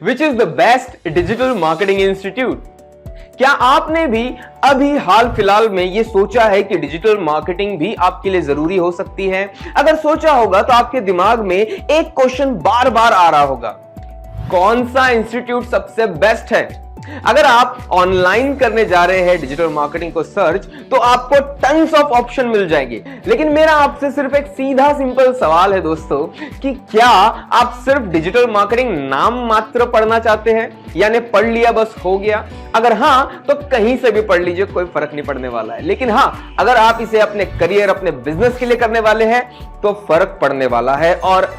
Which is the best digital marketing institute? क्या आपने भी अभी हाल फिलहाल में ये सोचा है कि डिजिटल मार्केटिंग भी आपके लिए जरूरी हो सकती है? अगर सोचा होगा तो आपके दिमाग में एक क्वेश्चन बार बार आ रहा होगा, कौन सा इंस्टीट्यूट सबसे बेस्ट है? अगर आप ऑनलाइन करने जा रहे हैं डिजिटल मार्केटिंग को सर्च, तो आपको टन्स ऑफ ऑप्शन मिल जाएंगे। लेकिन मेरा आपसे सिर्फ एक सीधा सिंपल सवाल है दोस्तों, कि क्या आप सिर्फ डिजिटल मार्केटिंग नाम मात्र पढ़ना चाहते हैं, यानी पढ़ लिया बस हो गया? अगर हां, तो कहीं से भी पढ़ लीजिए, कोई फर्क नहीं पड़ने वाला है। लेकिन हां, अगर आप इसे अपने करियर, अपने बिजनेस के लिए करने वाले हैं, तो फर्क पड़ने वाला है। और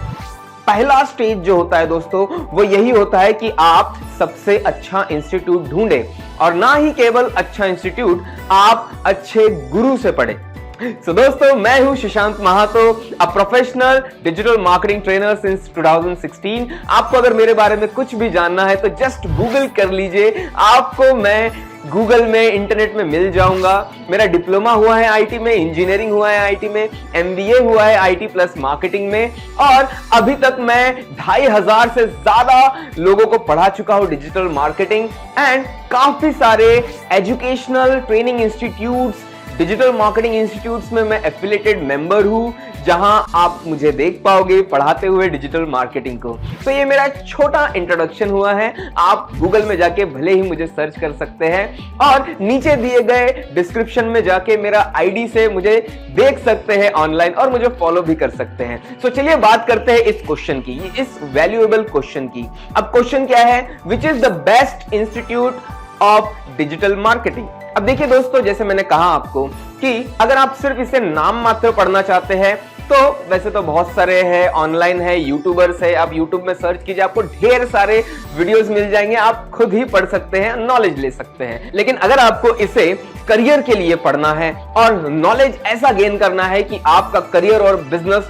पहला स्टेज जो होता है दोस्तों, वो यही होता है कि आप सबसे अच्छा इंस्टीट्यूट ढूंढें, और ना ही केवल अच्छा इंस्टीट्यूट, आप अच्छे गुरु से पढ़ें। So, दोस्तों, मैं हूं Shashank Mahato, a professional digital marketing trainer since 2016। आपको अगर मेरे बारे में कुछ भी जानना है तो जस्ट गूगल कर लीजिए, आपको मैं गूगल में, इंटरनेट में मिल जाऊंगा। मेरा डिप्लोमा हुआ है आईटी में, इंजीनियरिंग हुआ है आईटी में, एमबीए हुआ है आईटी प्लस मार्केटिंग में, और अभी तक मैं 2500 से ज्यादा लोगों को पढ़ा चुका हूं डिजिटल मार्केटिंग। एंड काफी सारे educational training institutes, digital marketing institutes में मैं एफिलिएटेड मेंबर हूं, जहां आप मुझे देख पाओगे पढ़ाते हुए डिजिटल मार्केटिंग को। तो ये मेरा छोटा इंट्रोडक्शन हुआ है। आप गूगल में जाके भले ही मुझे सर्च कर सकते हैं, और नीचे दिए गए डिस्क्रिप्शन में जाके मेरा आईडी से मुझे देख सकते हैं ऑनलाइन, और मुझे फॉलो भी कर सकते हैं। तो चलिए बात करते हैं इस क्वेश्चन की, इस वैल्यूएबल क्वेश्चन की। अब क्वेश्चन क्या है? Which is the best institute of digital marketing? अब देखिए दोस्तों, जैसे मैंने कहा आपको कि अगर आप सिर्फ इसे नाम मात्र पढ़ना चाहते हैं, तो वैसे तो बहुत सारे हैं, ऑनलाइन है, यूट्यूबर्स है, आप यूट्यूब में सर्च कीजिए, आपको ढेर सारे वीडियोस मिल जाएंगे, आप खुद ही पढ़ सकते हैं, नॉलेज ले सकते हैं। लेकिन अगर आपको इसे करियर के लिए पढ़ना है और नॉलेज ऐसा गेन करना है कि आपका करियर और बिजनेस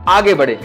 आगे बढ़े,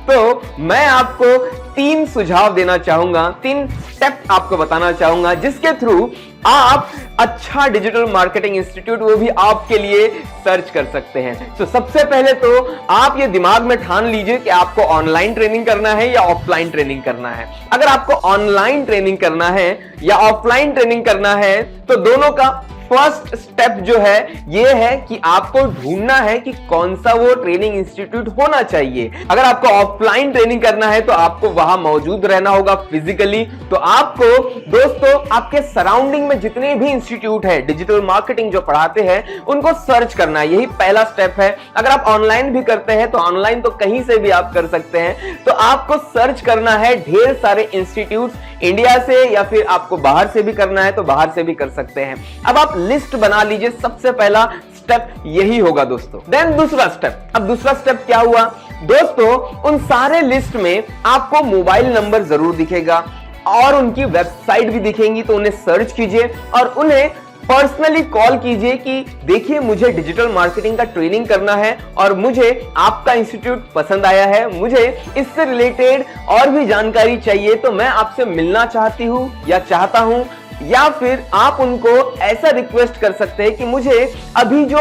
तो मैं आपको 3 सुझाव देना चाहूंगा, 3 स्टेप आपको बताना चाहूंगा, जिसके थ्रू आप अच्छा डिजिटल मार्केटिंग इंस्टीट्यूट, वो भी आपके लिए सर्च कर सकते हैं। तो सबसे पहले तो आप ये दिमाग में ठान लीजिए कि आपको ऑनलाइन ट्रेनिंग करना है या ऑफलाइन ट्रेनिंग करना है। अगर आपको ऑनलाइन ट्रेनिंग करना है या ऑफलाइन ट्रेनिंग करना है, तो दोनों का फर्स्ट स्टेप जो है ये है कि आपको ढूंढना है कि कौन सा वो ट्रेनिंग इंस्टीट्यूट होना चाहिए। अगर आपको ऑफलाइन ट्रेनिंग करना है तो आपको वहां मौजूद रहना होगा फिजिकली। तो आपको दोस्तों आपके सराउंडिंग में जितने भी इंस्टीट्यूट है डिजिटल मार्केटिंग जो पढ़ाते हैं, उनको सर्च करना है। यही पहला स्टेप है। अगर आप ऑनलाइन भी करते हैं तो ऑनलाइन तो कहीं से भी आप कर सकते हैं। तो आपको सर्च करना है ढेर सारे इंस्टीट्यूट, इंडिया से या फिर आपको बाहर से भी करना है तो बाहर से भी कर सकते हैं। अब आप लिस्ट बना लीजिए, सबसे पहला स्टेप यही होगा दोस्तों। देन दूसरा स्टेप, अब दूसरा स्टेप क्या हुआ दोस्तों? उन सारे लिस्ट में आपको मोबाइल नंबर जरूर दिखेगा और उनकी वेबसाइट भी दिखेंगी, तो उन्हें सर्च कीजिए और उन्हें पर्सनली कॉल कीजिए कि देखिए मुझे डिजिटल मार्केटिंग का ट्रेनिंग करना है और मुझे आपका इंस्टीट्यूट पसंद आया है, मुझे इससे रिलेटेड और भी जानकारी चाहिए, तो मैं आपसे मिलना चाहती हूं या चाहता हूं। या फिर आप उनको ऐसा रिक्वेस्ट कर सकते हैं कि मुझे अभी जो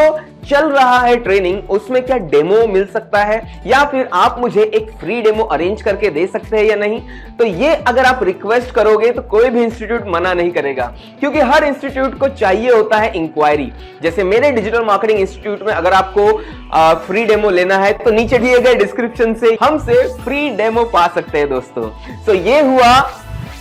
चल रहा है ट्रेनिंग, उसमें क्या डेमो मिल सकता है, या फिर आप मुझे एक फ्री डेमो अरेंज करके दे सकते हैं या नहीं। तो ये अगर आप रिक्वेस्ट करोगे तो कोई भी इंस्टीट्यूट मना नहीं करेगा, क्योंकि हर इंस्टीट्यूट को चाहिए होता है इंक्वायरी। जैसे मेरे डिजिटल मार्केटिंग इंस्टीट्यूट में अगर आपको फ्री डेमो लेना है तो नीचे दिए गए डिस्क्रिप्शन से हमसे फ्री डेमो पा सकते हैं दोस्तों। तो ये हुआ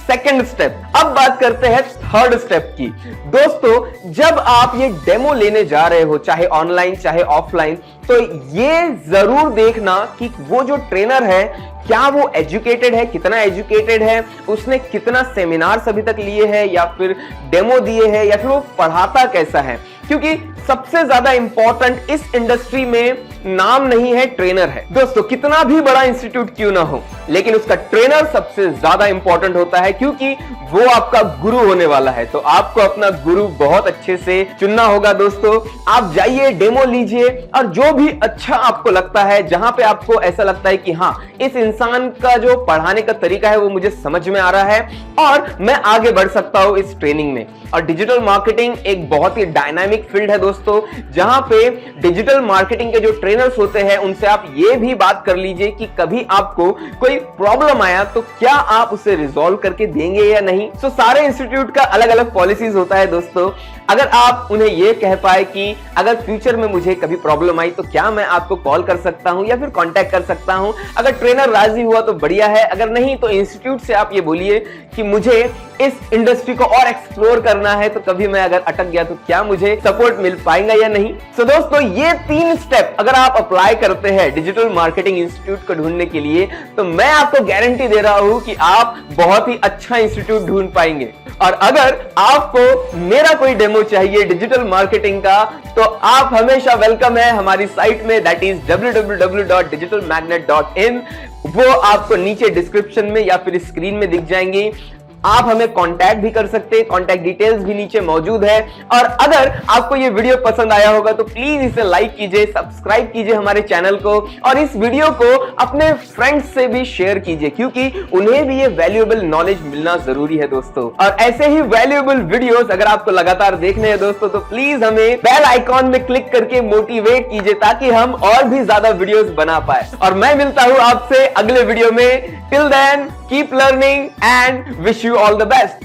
सेकंड स्टेप। अब बात करते हैं थर्ड स्टेप की। दोस्तों जब आप ये डेमो लेने जा रहे हो, चाहे ऑनलाइन चाहे ऑफलाइन, तो ये जरूर देखना कि वो जो ट्रेनर है क्या वो एजुकेटेड है, कितना एजुकेटेड है, उसने कितना सेमिनार्स अभी तक लिए हैं या फिर डेमो दिए हैं, या फिर वो पढ़ाता कैसा है। क्योंकि सबसे ज्यादा इंपॉर्टेंट इस इंडस्ट्री में नाम नहीं है, ट्रेनर है। दोस्तों कितना भी बड़ा इंस्टीट्यूट क्यों ना हो, लेकिन उसका ट्रेनर सबसे ज्यादा इंपॉर्टेंट होता है, क्योंकि वो आपका गुरु होने वाला है। तो आपको अपना गुरु बहुत अच्छे से चुनना होगा दोस्तों। आप जाइए, डेमो लीजिए, और जो भी अच्छा आपको लगता है, जहां पे आपको ऐसा लगता है कि हाँ इस इंसान का जो पढ़ाने का तरीका है वो मुझे समझ में आ रहा है और मैं आगे बढ़ सकता हूं इस ट्रेनिंग में। और डिजिटल मार्केटिंग एक बहुत ही डायनामिक फील्ड है दोस्तों, जहां पे डिजिटल मार्केटिंग के जो ट्रेनर्स होते हैं उनसे आप ये भी बात कर लीजिए कि कभी आपको कोई प्रॉब्लम आया तो क्या आप उसे रिजॉल्व करके देंगे या नहीं। सो सारे इंस्टीट्यूट का अलग अलग पॉलिसीज होता है दोस्तों। अगर आप उन्हें यह कह पाए कि अगर फ्यूचर में मुझे कभी प्रॉब्लम आई तो क्या मैं आपको कॉल कर सकता हूं या फिर कांटेक्ट कर सकता हूं, अगर ट्रेनर राजी हुआ तो बढ़िया है, अगर नहीं तो इंस्टीट्यूट से आप ये बोलिए कि मुझे इस इंडस्ट्री को और एक्सप्लोर करना है, तो कभी मैं अगर अटक गया तो क्या मुझे सपोर्ट मिल पाएगा या नहीं। सो दोस्तों, ये 3 स्टेप अगर आप अप्लाई करते हैं डिजिटल मार्केटिंग इंस्टीट्यूट को ढूंढने के लिए, तो मैं आपको गारंटी दे रहा हूं कि आप बहुत ही अच्छा इंस्टीट्यूट ढूंढ पाएंगे। और अगर आपको मेरा कोई डेमो चाहिए डिजिटल मार्केटिंग का, तो आप हमेशा वेलकम है हमारी साइट में, दैट इज www.digitalmagnet.in। वो आपको नीचे डिस्क्रिप्शन में या फिर स्क्रीन में दिख जाएंगी। आप हमें कांटेक्ट भी कर सकते हैं, कांटेक्ट डिटेल्स भी नीचे मौजूद है। और अगर आपको ये वीडियो पसंद आया होगा तो प्लीज इसे लाइक कीजिए, सब्सक्राइब कीजिए हमारे चैनल को, और इस वीडियो को अपने फ्रेंड्स से भी शेयर कीजिए, क्योंकि उन्हें भी ये वैल्यूएबल नॉलेज मिलना जरूरी है दोस्तों। और ऐसे ही वैल्यूएबल वीडियोस अगर आपको लगातार देखने हैं दोस्तों, तो प्लीज हमें बेल आइकॉन में क्लिक करके मोटिवेट कीजिए, ताकि हम और भी ज्यादा वीडियोस बना पाए। और मैं मिलता हूं आपसे अगले वीडियो में। Till then, keep learning and wish you all the best.